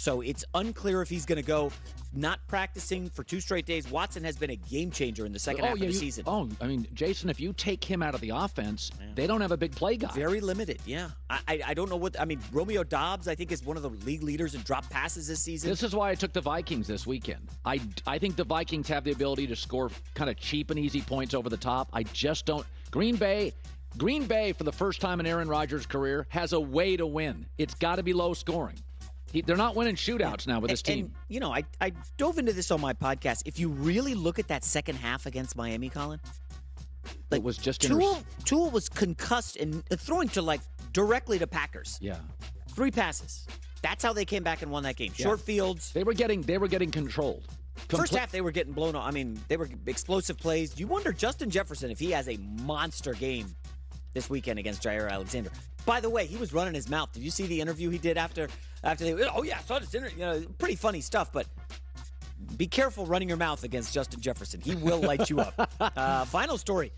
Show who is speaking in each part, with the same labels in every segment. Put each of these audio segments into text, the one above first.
Speaker 1: So it's unclear if he's going to go. Not practicing for 2 straight days. Watson has been a game changer in the second half of the season.
Speaker 2: Jason, if you take him out of the offense, they don't have a big play guy.
Speaker 1: Very limited, yeah. I don't know what – I mean, Romeo Doubs, I think, is one of the league leaders in drop passes this season.
Speaker 2: This is why I took the Vikings this weekend. I think the Vikings have the ability to score kind of cheap and easy points over the top. I just don't – Green Bay, for the first time in Aaron Rodgers' career, has a way to win. It's got to be low scoring. They're not winning shootouts now with this team.
Speaker 1: And, you know, I dove into this on my podcast. If you really look at that second half against Miami, Colin,
Speaker 2: it was just
Speaker 1: Tua was concussed and throwing to directly to Packers.
Speaker 2: Yeah,
Speaker 1: 3 passes. That's how they came back and won that game. Short fields.
Speaker 2: They were getting controlled.
Speaker 1: First half, they were getting blown off. I mean, they were explosive plays. You wonder, Justin Jefferson, if he has a monster game this weekend against Jair Alexander. By the way, he was running his mouth. Did you see the interview he did after they? Oh yeah, I saw this interview. You know, pretty funny stuff. But be careful running your mouth against Justin Jefferson. He will light you up. Final story.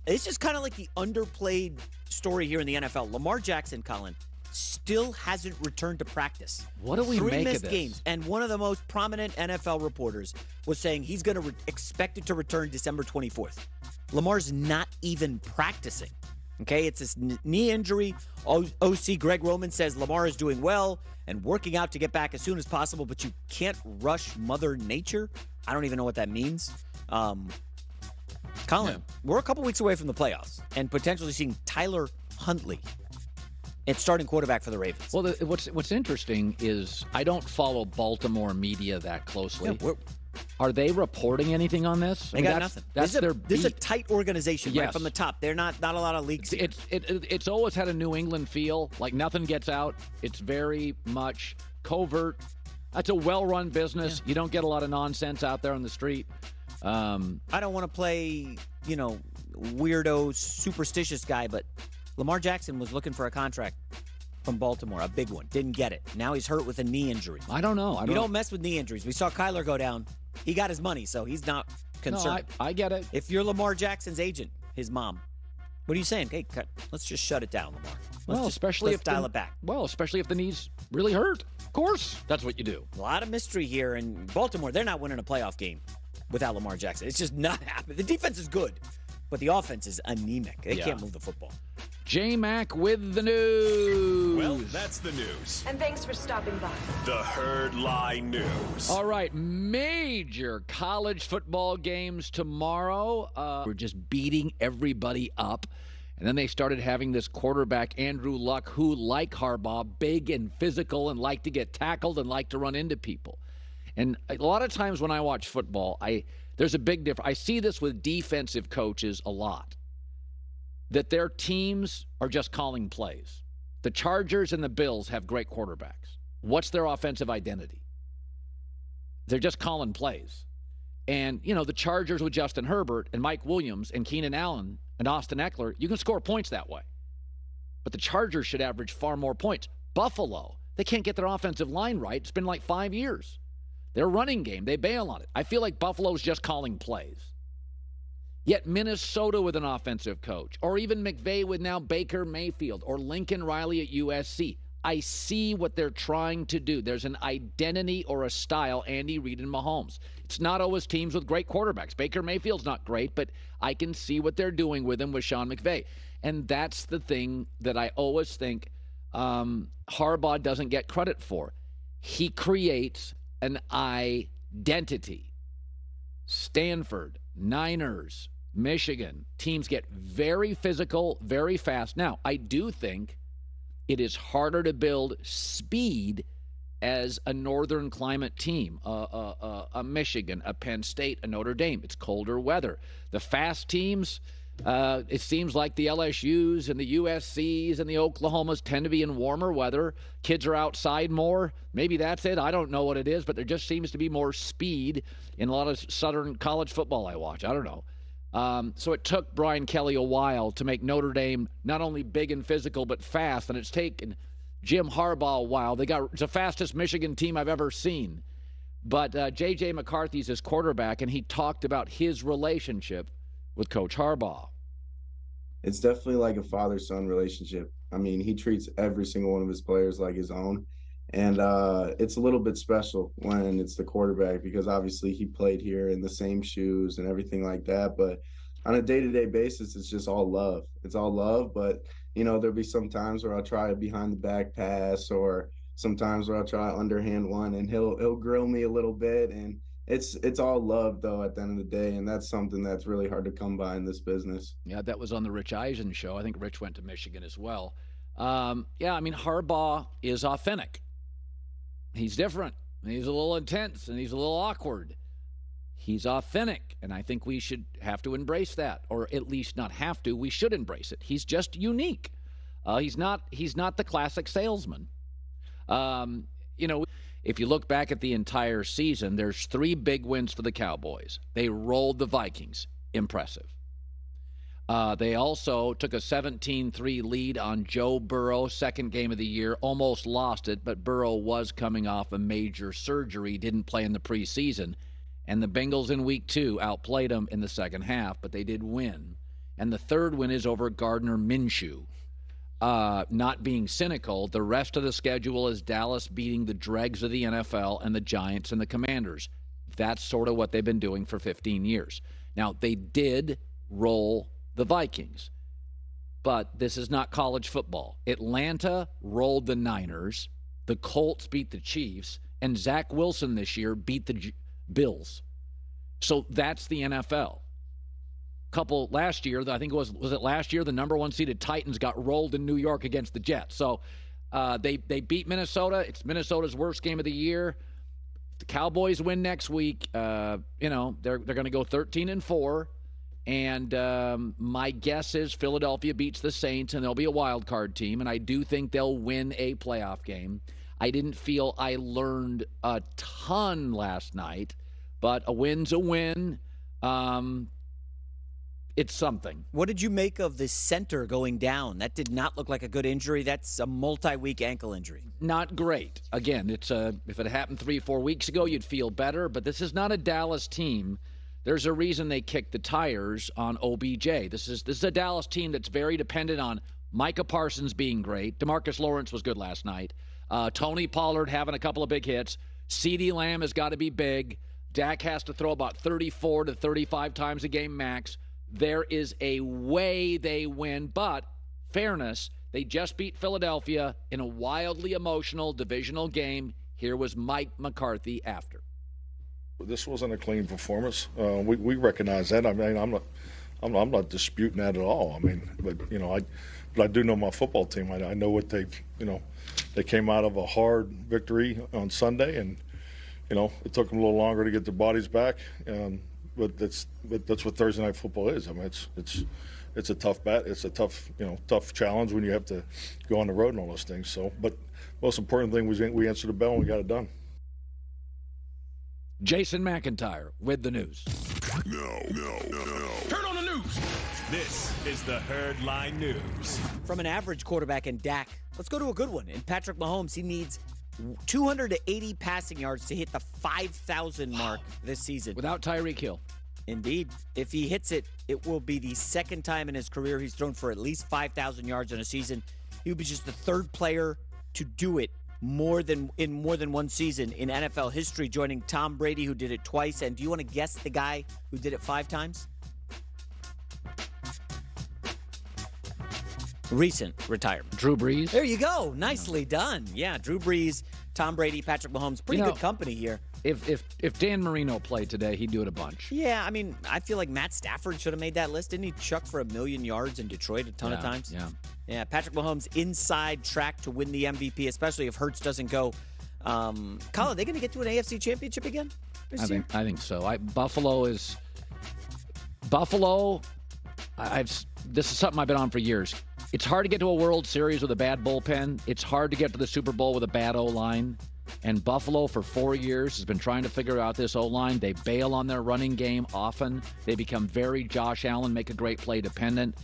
Speaker 1: It's just kind of like the underplayed story here in the NFL. Lamar Jackson, Colin, still hasn't returned to practice.
Speaker 2: What do we make of this?
Speaker 1: 3 missed games, and one of the most prominent NFL reporters was saying he's going to expect it to return December 24th. Lamar's not even practicing. Okay, it's this knee injury. OC Greg Roman says Lamar is doing well and working out to get back as soon as possible, but you can't rush Mother Nature. I don't even know what that means. Colin, we're a couple weeks away from the playoffs and potentially seeing Tyler Huntley at starting quarterback for the Ravens.
Speaker 2: Well, what's interesting is I don't follow Baltimore media that closely.
Speaker 1: Yeah,
Speaker 2: are they reporting anything on this?
Speaker 1: They got nothing.
Speaker 2: This
Speaker 1: is a tight organization right from the top. They're not a lot of leaks.
Speaker 2: It's always had a New England feel, like nothing gets out. It's very much covert. That's a well-run business. Yeah. You don't get a lot of nonsense out there on the street.
Speaker 1: I don't want to play, weirdo, superstitious guy, but Lamar Jackson was looking for a contract from Baltimore, a big one. Didn't get it. Now he's hurt with a knee injury.
Speaker 2: I don't know.
Speaker 1: You don't mess with knee injuries. We saw Kyler go down. He got his money, so he's not concerned.
Speaker 2: No, I get it.
Speaker 1: If you're Lamar Jackson's agent, his mom, what are you saying? Hey, let's just shut it down, Lamar. Let's dial it back.
Speaker 2: Well, especially if the knee's really hurt. Of course, that's what you do.
Speaker 1: A lot of mystery here in Baltimore. They're not winning a playoff game without Lamar Jackson. It's just not happening. The defense is good, but the offense is anemic. They can't move the football.
Speaker 2: J-Mac with the news.
Speaker 3: Well, that's the news.
Speaker 4: And thanks for stopping by.
Speaker 3: The Herd Lie News.
Speaker 2: All right, major college football games tomorrow. We're just beating everybody up. And then they started having this quarterback, Andrew Luck, who, like Harbaugh, big and physical and like to get tackled and like to run into people. And a lot of times when I watch football, there's a big difference. I see this with defensive coaches a lot, that their teams are just calling plays. The Chargers and the Bills have great quarterbacks. What's their offensive identity? They're just calling plays. And, the Chargers with Justin Herbert and Mike Williams and Keenan Allen and Austin Eckler, you can score points that way. But the Chargers should average far more points. Buffalo, they can't get their offensive line right. It's been like 5 years. Their running game, they bail on it. I feel like Buffalo's just calling plays. Yet Minnesota with an offensive coach, or even McVay with now Baker Mayfield, or Lincoln Riley at USC, I see what they're trying to do. There's an identity or a style, Andy Reid and Mahomes. It's not always teams with great quarterbacks. Baker Mayfield's not great, but I can see what they're doing with him with Sean McVay. And that's the thing that I always think Harbaugh doesn't get credit for. He creates an identity. Stanford, Niners, Michigan, teams get very physical, very fast. Now, I do think it is harder to build speed as a northern climate team, a Michigan, a Penn State, a Notre Dame. It's colder weather. The fast teams, it seems like the LSUs and the USCs and the Oklahomas tend to be in warmer weather. Kids are outside more. Maybe that's it. I don't know what it is, but there just seems to be more speed in a lot of Southern college football I watch. I don't know. So it took Brian Kelly a while to make Notre Dame not only big and physical but fast, and it's taken Jim Harbaugh a while. It's the fastest Michigan team I've ever seen. But J.J. McCarthy's his quarterback, and he talked about his relationship with Coach Harbaugh.
Speaker 5: It's definitely like a father-son relationship. I mean, he treats every single one of his players like his own.
Speaker 4: And it's a little bit special when it's the quarterback because obviously he played here in the same shoes and everything like that. But on a day-to-day basis, it's just all love. It's all love. But, there'll be some times where I'll try a behind the back pass or sometimes where I'll try an underhand one and he'll grill me a little bit. And it's all love, though, at the end of the day. And that's something that's really hard to come by in this business.
Speaker 2: Yeah, that was on the Rich Eisen show. I think Rich went to Michigan as well. Harbaugh is authentic. He's different. He's a little intense, and he's a little awkward. He's authentic, and I think we should have to embrace that, or at least not have to. We should embrace it. He's just unique. He's not the classic salesman. If you look back at the entire season, there's 3 big wins for the Cowboys. They rolled the Vikings. Impressive. They also took a 17-3 lead on Joe Burrow, second game of the year. Almost lost it, but Burrow was coming off a major surgery, didn't play in the preseason. And the Bengals in week 2 outplayed them in the second half, but they did win. And the third win is over Gardner Minshew. Not being cynical, the rest of the schedule is Dallas beating the dregs of the NFL and the Giants and the Commanders. That's sort of what they've been doing for 15 years. Now, they did roll the Vikings, but this is not college football. Atlanta rolled the Niners, the Colts beat the Chiefs, and Zach Wilson this year beat the Bills. So that's the NFL. Last year, I think was it last year, the number 1 seeded Titans got rolled in New York against the Jets. So they beat Minnesota. It's Minnesota's worst game of the year. If the Cowboys win next week, they're going to go 13-4. And my guess is Philadelphia beats the Saints, and they'll be a wild card team. And I do think they'll win a playoff game. I didn't feel I learned a ton last night, but a win's a win. It's something.
Speaker 1: What did you make of the center going down? That did not look like a good injury. That's a multi-week ankle injury.
Speaker 2: Not great. Again, if it happened 3-4 weeks ago, you'd feel better. But this is not a Dallas team. There's a reason they kicked the tires on OBJ. This is a Dallas team that's very dependent on Micah Parsons being great. DeMarcus Lawrence was good last night. Tony Pollard having a couple of big hits. CeeDee Lamb has got to be big. Dak has to throw about 34 to 35 times a game max. There is a way they win, but fairness, they just beat Philadelphia in a wildly emotional divisional game. Here was Mike McCarthy after.
Speaker 5: This wasn't a clean performance. We recognize that. I mean, I'm not disputing that at all. I mean, but I do know my football team. I know what they came out of a hard victory on Sunday, and it took them a little longer to get their bodies back. But that's what Thursday night football is. I mean, it's a tough bet. It's a tough challenge when you have to go on the road and all those things. So, but most important thing was we answered the bell and we got it done.
Speaker 2: Jason McIntyre with the news.
Speaker 3: No. Turn on the news. This is the Herd Line News.
Speaker 1: From an average quarterback in Dak, let's go to a good one. In Patrick Mahomes, he needs 280 passing yards to hit the 5,000 mark this season.
Speaker 2: Without Tyreek Hill.
Speaker 1: Indeed. If he hits it, it will be the second time in his career he's thrown for at least 5,000 yards in a season. He would be just the third player to do it more than one season in NFL history, joining Tom Brady, who did it twice. And do you want to guess the guy who did it 5 times? Recent retirement.
Speaker 2: Drew Brees.
Speaker 1: There you go. Nicely done. Yeah, Drew Brees, Tom Brady, Patrick Mahomes. Pretty good company here.
Speaker 2: If Dan Marino played today, he'd do it a bunch.
Speaker 1: Yeah, I mean, I feel like Matt Stafford should have made that list. Didn't he chuck for 1,000,000 yards in Detroit a ton of times? Yeah, Patrick Mahomes inside track to win the MVP, especially if Hurts doesn't go. Colin, are they going to get to an AFC championship again this year?
Speaker 2: I think so. Buffalo. This is something I've been on for years. It's hard to get to a World Series with a bad bullpen. It's hard to get to the Super Bowl with a bad O-line. And Buffalo, for 4 years, has been trying to figure out this O-line. They bail on their running game often. They become very Josh Allen, make a great play dependent.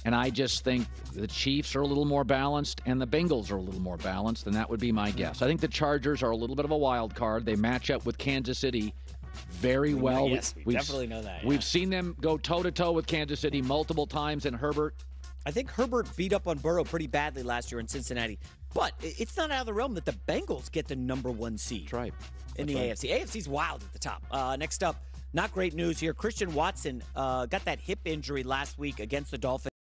Speaker 2: And I just think the Chiefs are a little more balanced and the Bengals are a little more balanced, and that would be my guess. I think the Chargers are a little bit of a wild card. They match up with Kansas City very well.
Speaker 1: Yes, we definitely know that. Yeah.
Speaker 2: We've seen them go toe-to-toe with Kansas City multiple times, and Herbert,
Speaker 1: I think Herbert beat up on Burrow pretty badly last year in Cincinnati. But it's not out of the realm that the Bengals get the number 1 seed.
Speaker 2: That's right.
Speaker 1: In the AFC. AFC's wild at the top. Next up, not great news here. Christian Watson got that hip injury last week against the Dolphins.